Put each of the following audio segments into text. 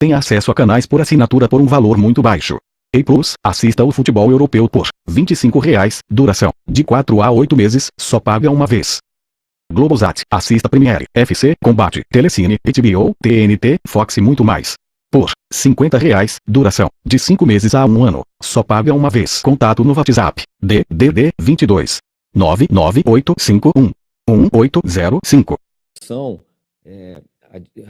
Tem acesso a canais por assinatura por um valor muito baixo. E Plus, assista ao futebol europeu por R$ 25,00, duração de 4 a 8 meses, só paga uma vez. Globosat, assista Premiere, FC, Combate, Telecine, HBO, TNT, Fox e muito mais. Por R$ 50,00, duração de 5 meses a 1 ano, só paga uma vez. Contato no WhatsApp, DDD 22 99851 1805. São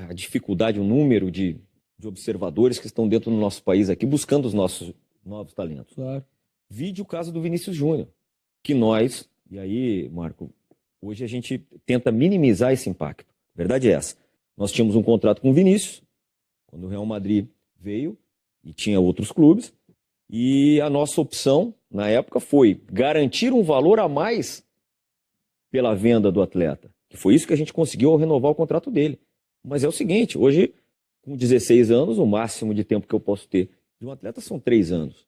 a dificuldade, o número de observadores que estão dentro do nosso país aqui buscando os nossos novos talentos. Claro. Vide o caso do Vinícius Júnior, que nós, e aí, Marco, hoje a gente tenta minimizar esse impacto. A verdade é essa. Nós tínhamos um contrato com o Vinícius, quando o Real Madrid veio, e tinha outros clubes, e a nossa opção, na época, foi garantir um valor a mais pela venda do atleta. Que foi isso que a gente conseguiu ao renovar o contrato dele. Mas é o seguinte, hoje, com 16 anos, o máximo de tempo que eu posso ter de um atleta são 3 anos.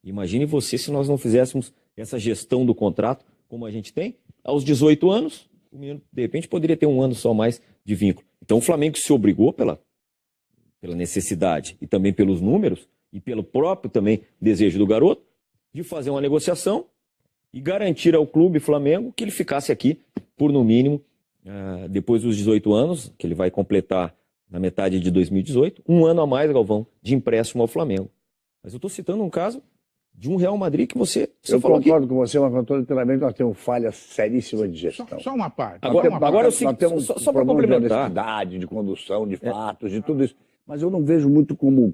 Imagine você se nós não fizéssemos essa gestão do contrato, como a gente tem, aos 18 anos, o menino, de repente, poderia ter um ano só mais de vínculo. Então, o Flamengo se obrigou pela necessidade e também pelos números e pelo próprio também desejo do garoto de fazer uma negociação e garantir ao clube Flamengo que ele ficasse aqui por, no mínimo, depois dos 18 anos, que ele vai completar na metade de 2018, um ano a mais, Galvão, de empréstimo ao Flamengo. Mas eu estou citando um caso de um Real Madrid que você eu falou concordo com você, mas com literalmente nós temos falha seríssima de gestão. Só uma parte. Agora nós temos só para problema de complementar. honestidade, de condução, de fatos, de tudo isso. Mas eu não vejo muito como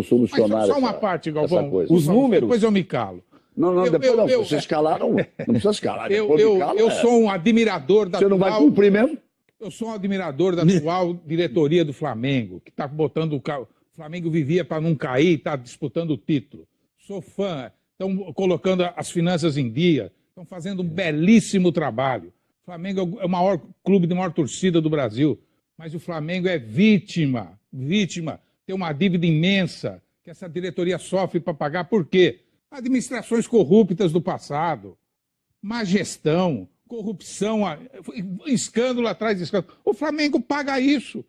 solucionar Só uma parte, Galvão. essa coisa. Os números. Depois eu me calo. Não, depois não. Vocês escalaram, não precisa escalar. Eu sou um admirador da Você não vai cumprir mesmo? Eu sou um admirador da atual diretoria do Flamengo, que está botando o Flamengo vivia para não cair, está disputando o título. Sou fã, estão colocando as finanças em dia, estão fazendo um belíssimo trabalho. O Flamengo é o maior clube de maior torcida do Brasil, mas o Flamengo é vítima, tem uma dívida imensa que essa diretoria sofre para pagar. Por quê? Administrações corruptas do passado, má gestão, corrupção, escândalo atrás de escândalo. O Flamengo paga isso.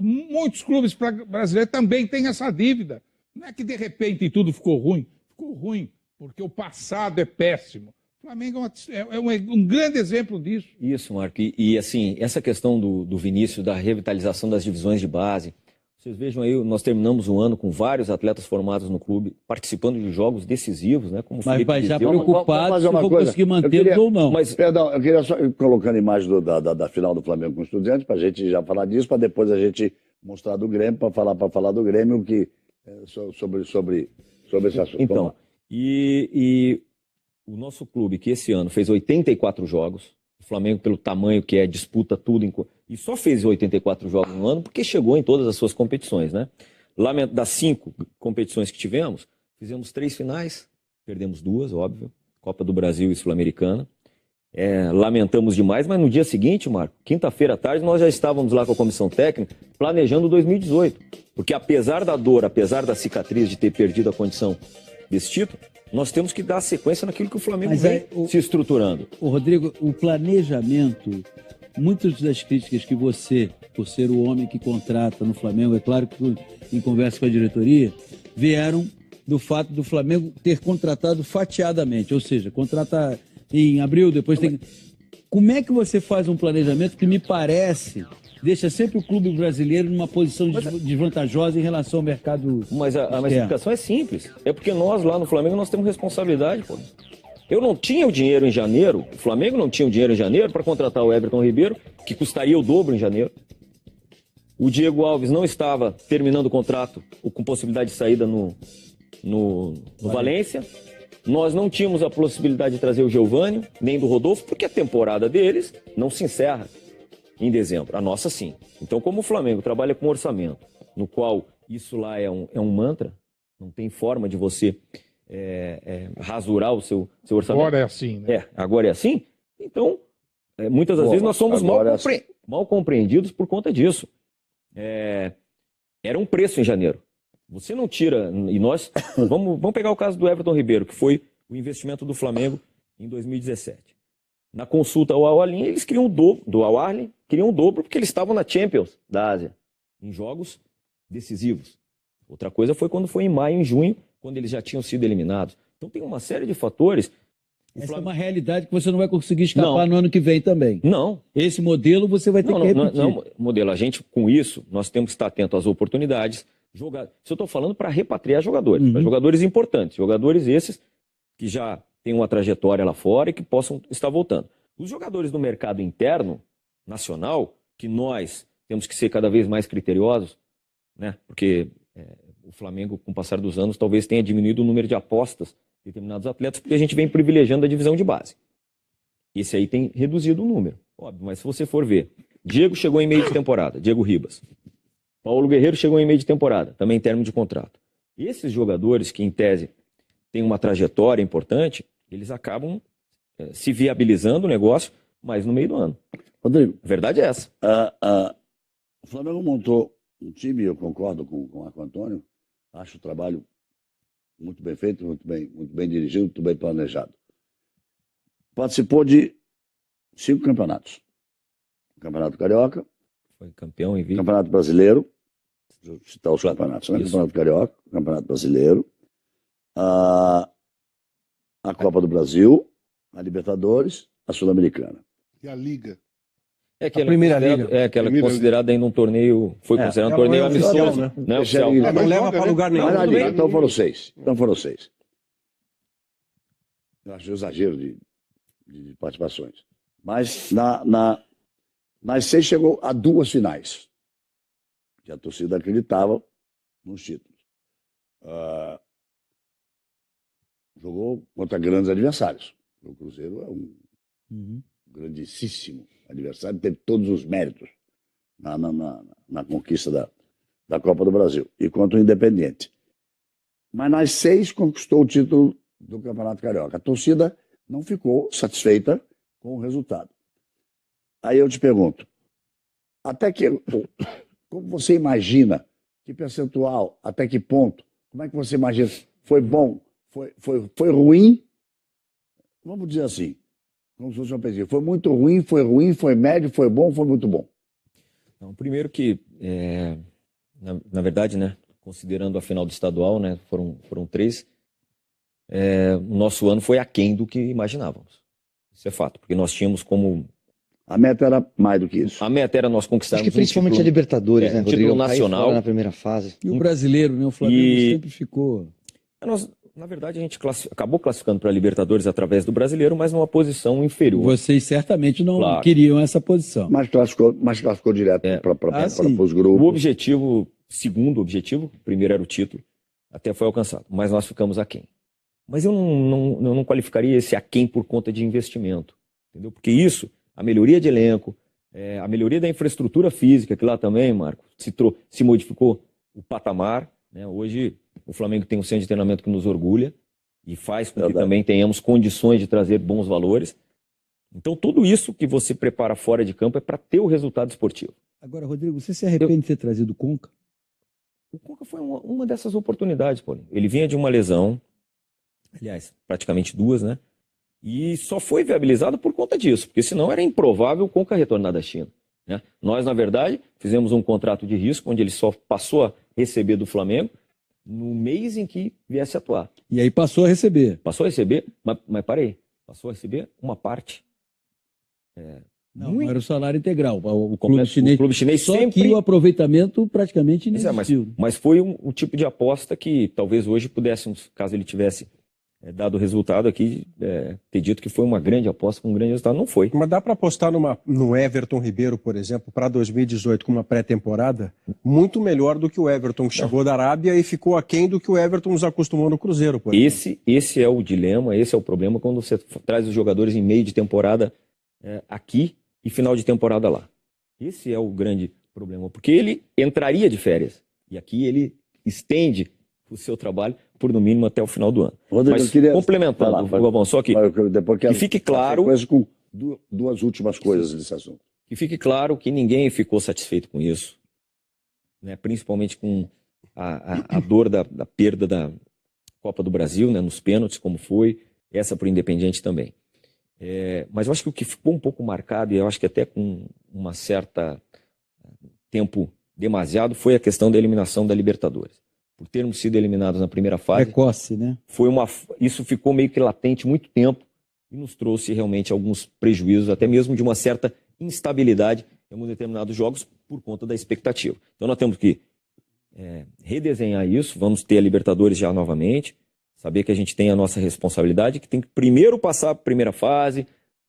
Muitos clubes brasileiros também têm essa dívida. Não é que de repente tudo ficou ruim. Ficou ruim porque o passado é péssimo. O Flamengo é um grande exemplo disso. Isso, Marco. E assim, essa questão do Vinícius, da revitalização das divisões de base. Vocês vejam aí, nós terminamos um ano com vários atletas formados no clube, participando de jogos decisivos, né? Como mas vai já Viseu. preocupado se vou conseguir mantê-los ou não. Mas, perdão, eu queria só colocando a imagem da final do Flamengo com o Estudiantes, para a gente já falar disso, para depois a gente mostrar do Grêmio, para falar do Grêmio sobre esse assunto. Então, e o nosso clube, que esse ano fez 84 jogos, o Flamengo, pelo tamanho que é, disputa tudo, e só fez 84 jogos no ano porque chegou em todas as suas competições, né? Das 5 competições que tivemos, fizemos 3 finais, perdemos 2, óbvio, Copa do Brasil e Sul-Americana. Lamentamos demais, mas no dia seguinte, Marco, quinta-feira à tarde, nós já estávamos lá com a comissão técnica planejando 2018. Porque apesar da dor, apesar da cicatriz de ter perdido a condição desse título, nós temos que dar sequência naquilo que o Flamengo vem se estruturando. Rodrigo, o planejamento, muitas das críticas que você, por ser o homem que contrata no Flamengo, é claro que em conversa com a diretoria, vieram do fato do Flamengo ter contratado fatiadamente, ou seja, contratar em abril, depois tem... Como é que você faz um planejamento que me parece deixa sempre o clube brasileiro numa posição desvantajosa em relação ao mercado? Mas a explicação é simples. É porque nós lá no Flamengo nós temos responsabilidade, pô. Eu não tinha o dinheiro em janeiro, o Flamengo não tinha o dinheiro em janeiro para contratar o Everton Ribeiro, que custaria o dobro em janeiro. O Diego Alves não estava terminando o contrato ou com possibilidade de saída no Valência. Nós não tínhamos a possibilidade de trazer o Giovânio, nem do Rodolfo, porque a temporada deles não se encerra em dezembro. A nossa, sim. Então, como o Flamengo trabalha com orçamento, no qual isso lá é um mantra, não tem forma de você rasurar o seu orçamento. Agora é assim, né? Agora é assim. Então, muitas das vezes nós somos mal compreendidos por conta disso. Era um preço em janeiro. Você não tira... E nós... vamos pegar o caso do Everton Ribeiro, que foi o investimento do Flamengo em 2017. Na consulta ao Al-Ahly, eles queriam o dobro, do Al-Ahly, queriam o dobro porque eles estavam na Champions da Ásia, em jogos decisivos. Outra coisa foi quando foi em maio, em junho, quando eles já tinham sido eliminados. Então tem uma série de fatores. Essa é uma realidade que você não vai conseguir escapar no ano que vem também. Não. Esse modelo você vai ter que repetir. Não, modelo. A gente, com isso, nós temos que estar atento às oportunidades. Isso eu estou falando para repatriar jogadores, para jogadores importantes, jogadores esses que já têm uma trajetória lá fora e que possam estar voltando. Os jogadores do mercado interno, nacional, que nós temos que ser cada vez mais criteriosos, né? Porque o Flamengo, com o passar dos anos, talvez tenha diminuído o número de apostas de determinados atletas, porque a gente vem privilegiando a divisão de base. Esse aí tem reduzido o número, óbvio, mas se você for ver, Diego chegou em meio de temporada, Diego Ribas. Paulo Guerreiro chegou em meio de temporada, também em termo de contrato. Esses jogadores que, em tese, têm uma trajetória importante, eles acabam se viabilizando o negócio, mas no meio do ano. Rodrigo, A verdade é essa. o Flamengo montou um time, eu concordo com o Marco Antônio, acho o trabalho muito bem feito, muito bem dirigido, muito bem planejado. Participou de 5 campeonatos. Campeonato Carioca, Foi campeão em vida. Campeonato Brasileiro, vou citar os campeonatos, né? Campeonato Carioca, Campeonato Brasileiro, a Copa do Brasil, a Libertadores, a Sul-Americana. E a Liga. É aquela Primeira Liga. É aquela Primeira considerada ainda um torneio. Foi considerado um torneio amistoso, né? não é oficial. Deixa ele- Não leva joga, para né? lugar nenhum. Mas na tudo Liga, bem. então foram 6. Eu acho exagero de participações. Mas nas 6 chegou a 2 finais. Que a torcida acreditava nos títulos. Jogou contra grandes adversários. O Cruzeiro é um grandíssimo adversário, teve todos os méritos na conquista da Copa do Brasil. E contra o Independiente. Mas nas 6 conquistou o título do Campeonato Carioca. A torcida não ficou satisfeita com o resultado. Aí eu te pergunto, como você imagina, que percentual, até que ponto, como é que você imagina? Foi bom? Foi ruim? Vamos dizer assim, como se fosse uma pesquisa. Foi muito ruim, foi médio, foi bom, foi muito bom. Então, primeiro que, na verdade, né, considerando a final do estadual, né, foram 3, o nosso ano foi aquém do que imaginávamos. Isso é fato, porque nós tínhamos como... A meta era mais do que isso. A meta era nós Acho conquistarmos que principalmente a Libertadores, né, um Rodrigo? título Cair nacional. fora na primeira fase. E o brasileiro, né? O Flamengo sempre ficou... Na verdade, a gente acabou classificando para a Libertadores através do brasileiro, mas numa posição inferior. Vocês certamente não Claro. queriam essa posição. Mas classificou direto para sim. os grupos. O objetivo, segundo objetivo, o primeiro era o título, até foi alcançado, mas nós ficamos aquém. Mas eu não qualificaria esse aquém por conta de investimento, entendeu? Porque isso, a melhoria de elenco, a melhoria da infraestrutura física, que lá também, Marco, se modificou o patamar, né? Hoje o Flamengo tem um centro de treinamento que nos orgulha e faz com que também tenhamos condições de trazer bons valores. Então tudo isso que você prepara fora de campo é para ter o resultado esportivo. Agora, Rodrigo, você se arrepende de ter trazido o Conca? O Conca foi uma dessas oportunidades, Paulinho. Ele vinha de uma lesão, aliás, praticamente 2, né? E só foi viabilizado por conta disso, porque senão era improvável o Conca retornar da China, né? Nós, na verdade, fizemos um contrato de risco, onde ele só passou a receber do Flamengo no mês em que viesse atuar. E aí passou a receber. Passou a receber, mas parei, passou a receber uma parte. Não era o salário integral. O Completo. clube chinês só sempre... que o aproveitamento praticamente inexistiu. Mas foi um tipo de aposta que talvez hoje pudéssemos, caso ele tivesse dado o resultado aqui, ter dito que foi uma grande aposta com um grande resultado. Não foi. Mas dá para apostar no Everton Ribeiro, por exemplo, para 2018 com uma pré-temporada, muito melhor do que o Everton que chegou da Arábia e ficou aquém do que o Everton nos acostumou no Cruzeiro, por exemplo. Esse é o dilema, esse é o problema quando você traz os jogadores em meio de temporada aqui e final de temporada lá. Esse é o grande problema, porque ele entraria de férias e aqui ele estende o seu trabalho por no mínimo até o final do ano. Rodrigo, mas eu queria... complementando, Galvão, só que fique claro... Com duas últimas coisas desse assunto. Que fique claro que ninguém ficou satisfeito com isso, né? Principalmente com a dor da perda da Copa do Brasil, né? Nos pênaltis, como foi, essa para o Independiente também. Mas eu acho que o que ficou um pouco marcado, e eu acho que até com uma certa tempo demasiado foi a questão da eliminação da Libertadores. Por termos sido eliminados na primeira fase, Precoce, né? isso ficou meio que latente muito tempo e nos trouxe realmente alguns prejuízos, até mesmo de uma certa instabilidade em alguns determinados jogos por conta da expectativa. Então nós temos que redesenhar isso, vamos ter a Libertadores já novamente, saber que a gente tem a nossa responsabilidade, que tem que primeiro passar a primeira fase,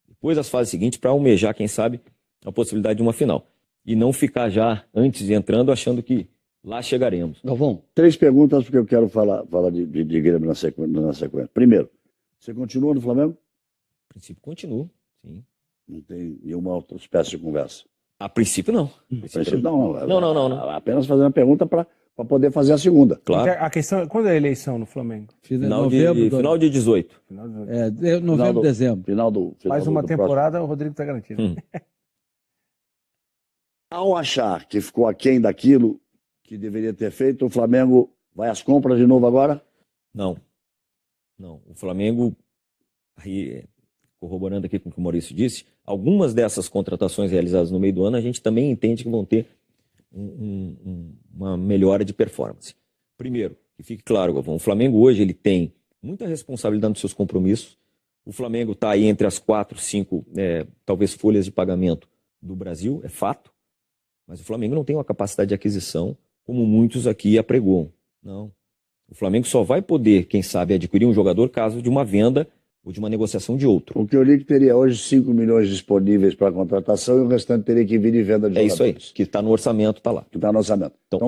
depois as fases seguintes, para almejar, quem sabe, a possibilidade de uma final. E não ficar já, antes de entrando, achando que lá chegaremos. Galvão, 3 perguntas, porque eu quero falar de Grêmio na sequência. Primeiro, você continua no Flamengo? A princípio, continuo, sim. Não tem nenhuma outra espécie de conversa? A princípio, não. Não. Apenas fazer uma pergunta para poder fazer a segunda. Claro. A questão é, quando é a eleição no Flamengo? Final de 18. Novembro, dezembro. Final Mais uma do temporada, o Rodrigo está garantido. Ao achar que ficou aquém daquilo que deveria ter feito, o Flamengo vai às compras de novo agora? Não. O Flamengo, aí, corroborando aqui com o que o Maurício disse, algumas dessas contratações realizadas no meio do ano, a gente também entende que vão ter uma melhora de performance. Primeiro, que fique claro, Galvão, o Flamengo hoje ele tem muita responsabilidade nos seus compromissos. O Flamengo está aí entre as 4, 5, talvez folhas de pagamento do Brasil, é fato. Mas o Flamengo não tem uma capacidade de aquisição como muitos aqui apregoam. Não. O Flamengo só vai poder, quem sabe, adquirir um jogador caso de uma venda ou de uma negociação de outro. O que eu li que teria hoje 5 milhões disponíveis para contratação e o restante teria que vir de venda de jogadores. É isso aí, que está no orçamento, está lá. Que está no orçamento. Então,